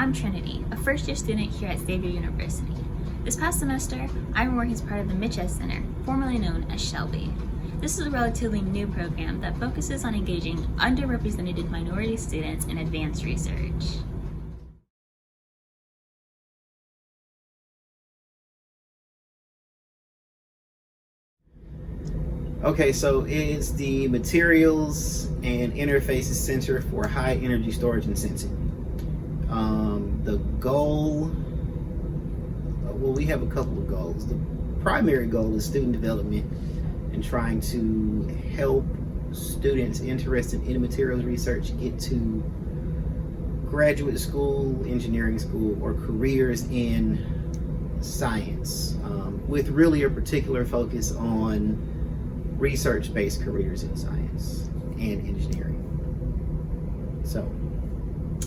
I'm Trinity, a first-year student here at Xavier University. This past semester, I'm working as part of the MICHESS Center, formerly known as Shelby. This is a relatively new program that focuses on engaging underrepresented minority students in advanced research. Okay, so it's the Materials and Interfaces Center for High Energy Storage and Sensing. The goal, well, we have a couple of goals. The primary goal is student development and trying to help students interested in materials research get to graduate school, engineering school, or careers in science, with really a particular focus on research-based careers in science and engineering. So,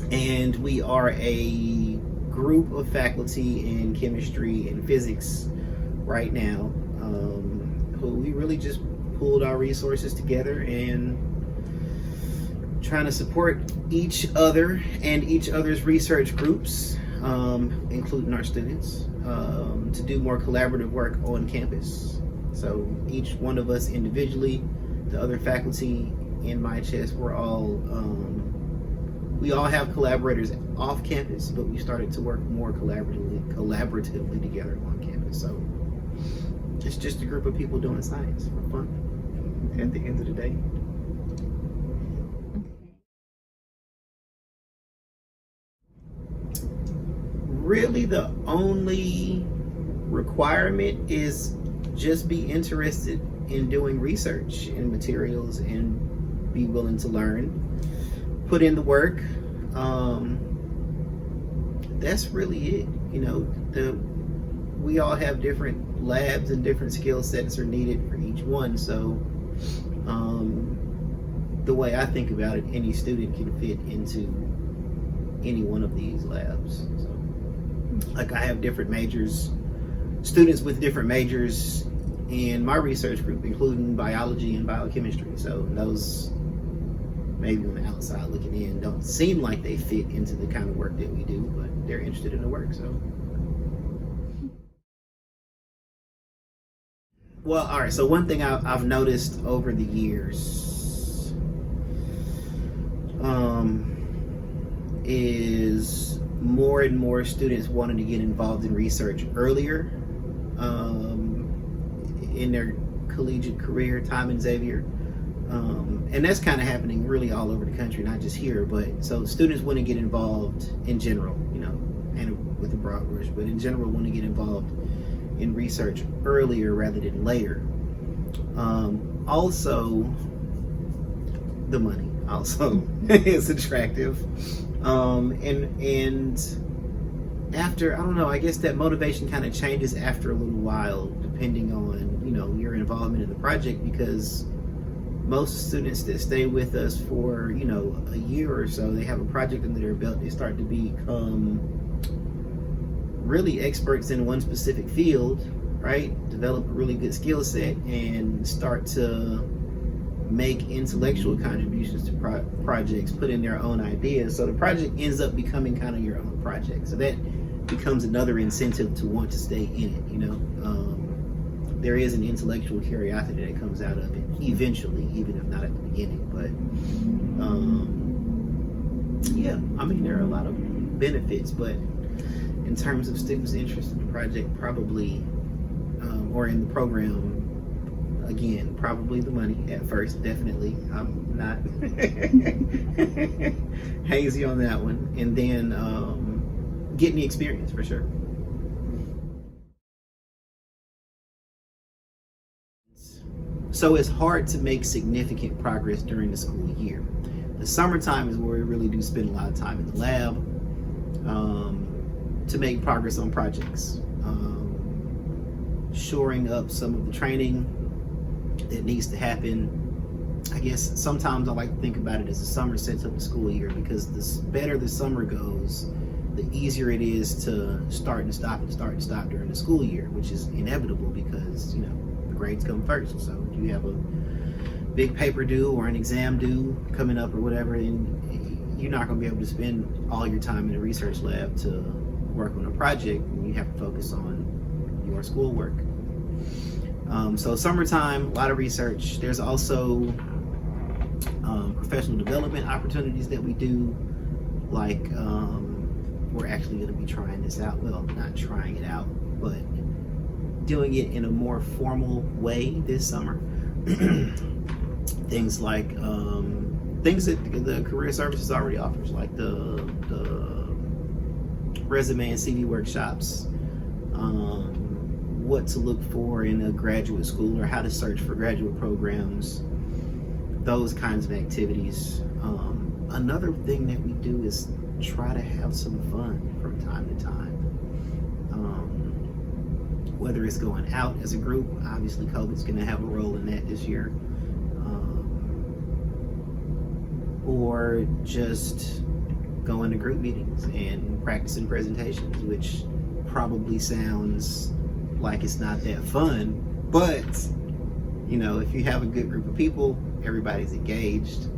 and we are a group of faculty in chemistry and physics right now, who we really just pulled our resources together and trying to support each other and each other's research groups, including our students, to do more collaborative work on campus. So each one of us individually, the other faculty in MICHESS, we all have collaborators off campus, but we started to work more collaboratively together on campus. So it's just a group of people doing science for fun at the end of the day. Really, the only requirement is just be interested in doing research in materials and be willing to learn, put in the work. That's really it. You know, we all have different labs and different skill sets are needed for each one. So the way I think about it, any student can fit into any one of these labs. So, like, I have different majors, students with different majors in my research group, including biology and biochemistry. So those, maybe on the outside looking in, don't seem like they fit into the kind of work that we do, but they're interested in the work. So, well, all right. So one thing I've noticed over the years is more and more students wanting to get involved in research earlier in their collegiate career time in Xavier. And that's kind of happening really all over the country, not just here, but so students want to get involved in general, you know, and with a broad brush, but in general want to get involved in research earlier rather than later. Also, the money also is attractive. And after, I don't know, I guess that motivation kind of changes after a little while, depending on, you know, your involvement in the project, because most students that stay with us for, you know, a year or so, they have a project under their belt, they start to become really experts in one specific field, right? Develop a really good skill set and start to make intellectual contributions to projects, put in their own ideas. So the project ends up becoming kind of your own project. So that becomes another incentive to want to stay in it, you know. There is an intellectual curiosity that comes out of it eventually, even if not at the beginning. But yeah, I mean, there are a lot of benefits, but in terms of students' interest in the project, probably, or in the program, again, probably the money at first, definitely. I'm not hazy on that one. And then getting the experience for sure. So it's hard to make significant progress during the school year. The summertime is where we really do spend a lot of time in the lab to make progress on projects. Shoring up some of the training that needs to happen. I guess sometimes I like to think about it as the summer sets up the school year, because the better the summer goes, the easier it is to start and stop during the school year, which is inevitable because, you know, the grades come first. So you have a big paper due or an exam due coming up or whatever, and you're not going to be able to spend all your time in a research lab to work on a project, and you have to focus on your schoolwork. So summertime, a lot of research. There's also professional development opportunities that we do, like we're actually going to be trying this out. Well, not trying it out, but doing it in a more formal way this summer. Things like things that the career services already offers, like the resume and CV workshops, what to look for in a graduate school or how to search for graduate programs, those kinds of activities. Another thing that we do is try to have some fun from time to time. Whether it's going out as a group, obviously COVID's going to have a role in that this year, or just going to group meetings and practicing presentations, which probably sounds like it's not that fun, but you know, if you have a good group of people, everybody's engaged,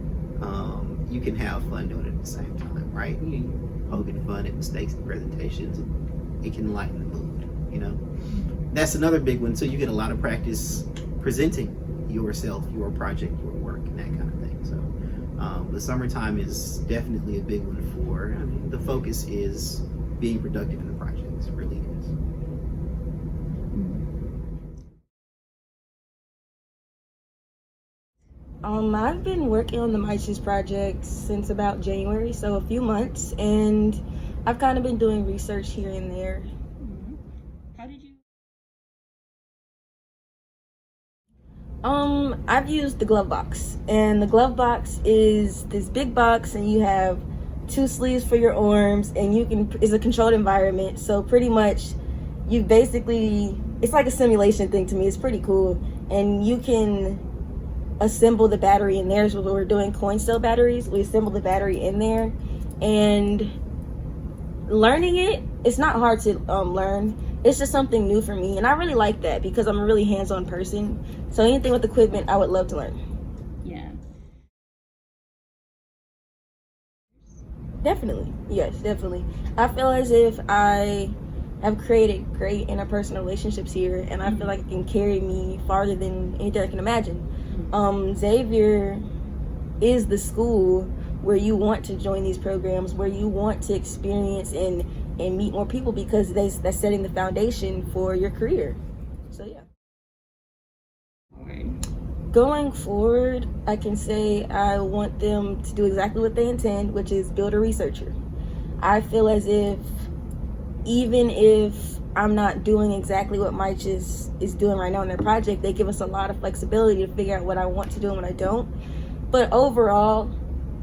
you can have fun doing it at the same time, right? You poking fun at mistakes and presentations, and it can lighten the mood, you know? That's another big one. So you get a lot of practice presenting yourself, your project, your work, and that kind of thing. So the summertime is definitely a big one for, I mean, the focus is being productive in the projects, it really is. I've been working on the MICHESS project since about January, so a few months, and I've kind of been doing research here and there. How did you? I've used the glove box, and the glove box is this big box, and you have 2 sleeves for your arms, and it's a controlled environment, so pretty much it's like a simulation thing to me. It's pretty cool, and you can assemble the battery in there. So when we're doing coin cell batteries, we assemble the battery in there, and learning it's not hard to learn. It's just something new for me, and I really like that because I'm a really hands-on person. So anything with equipment, I would love to learn. Yeah. Definitely. Yes, definitely. I feel as if I have created great interpersonal relationships here, and I feel like it can carry me farther than anything I can imagine. Xavier is the school where you want to join these programs, where you want to experience and meet more people, because that's setting the foundation for your career. So yeah. Going forward, I can say I want them to do exactly what they intend, which is build a researcher. I feel as if even if I'm not doing exactly what MICHESS is doing right now in their project, they give us a lot of flexibility to figure out what I want to do and what I don't. But overall,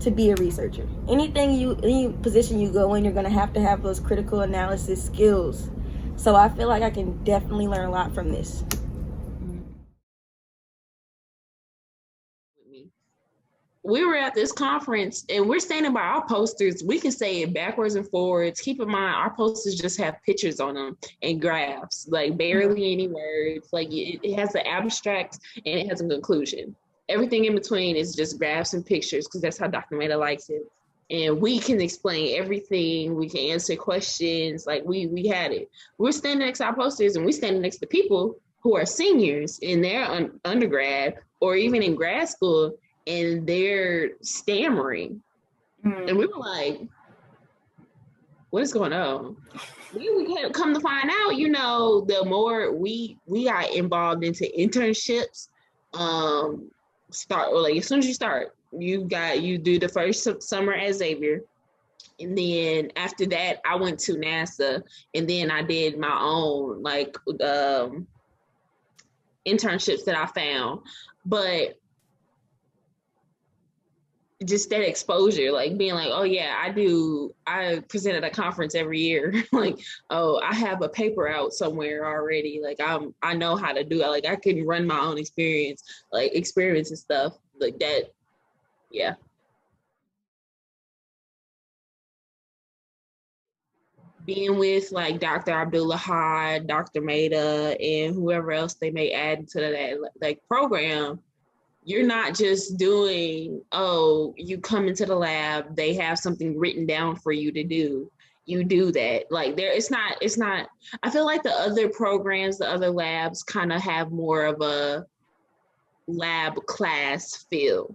to be a researcher, any position you go in, you're going to have those critical analysis skills. So I feel like I can definitely learn a lot from this. We were at this conference and we're standing by our posters. We can say it backwards and forwards. Keep in mind, our posters just have pictures on them and graphs, like barely any words. Like it has the abstract and it has a conclusion. Everything in between is just graphs and pictures, because that's how Dr. Meda likes it. And we can explain everything. We can answer questions. Like we had it. We're standing next to our posters, and we're standing next to people who are seniors in their undergrad or even in grad school, and they're stammering. And we were like, what is going on? We come to find out, you know, the more we got involved into internships, as soon as you start, you do the first summer at Xavier. And then after that, I went to NASA, and then I did my own internships that I found. But just that exposure, like being like, oh yeah, I present at a conference every year. Like, oh, I have a paper out somewhere already. Like I know how to do it. Like I can run my own experience and stuff like that. Yeah. Being with like Dr. Abdullah, Dr. Meda, and whoever else they may add to that like program, you're not just doing, oh, you come into the lab, they have something written down for you to do. You do that. Like it's not, I feel like the other programs, the other labs kind of have more of a lab class feel.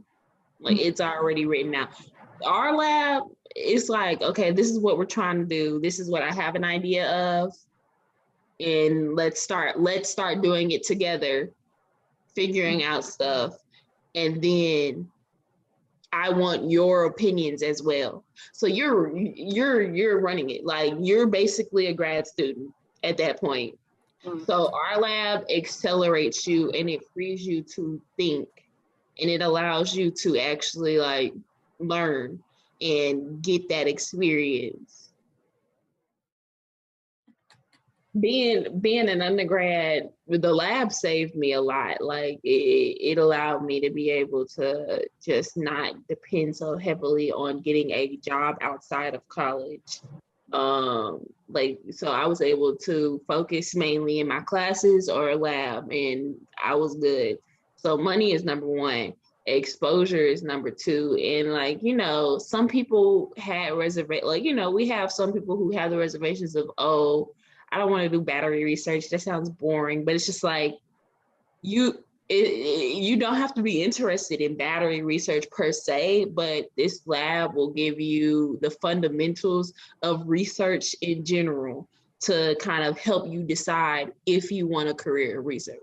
Like it's already written out. Our lab, it's like, okay, this is what we're trying to do. This is what I have an idea of. And let's start doing it together, figuring out stuff. And then I want your opinions as well. So you're running it. Like you're basically a grad student at that point. So our lab accelerates you and it frees you to think, and it allows you to actually like learn and get that experience. Being an undergrad, the lab saved me a lot. Like it allowed me to be able to just not depend so heavily on getting a job outside of college. Like, so I was able to focus mainly in my classes or lab, and I was good. So money is number one. Exposure is number two. And like, you know, some people had like, you know, we have some people who have the reservations of, oh, I don't want to do battery research. That sounds boring. But it's just like, you don't have to be interested in battery research per se, but this lab will give you the fundamentals of research in general to kind of help you decide if you want a career in research.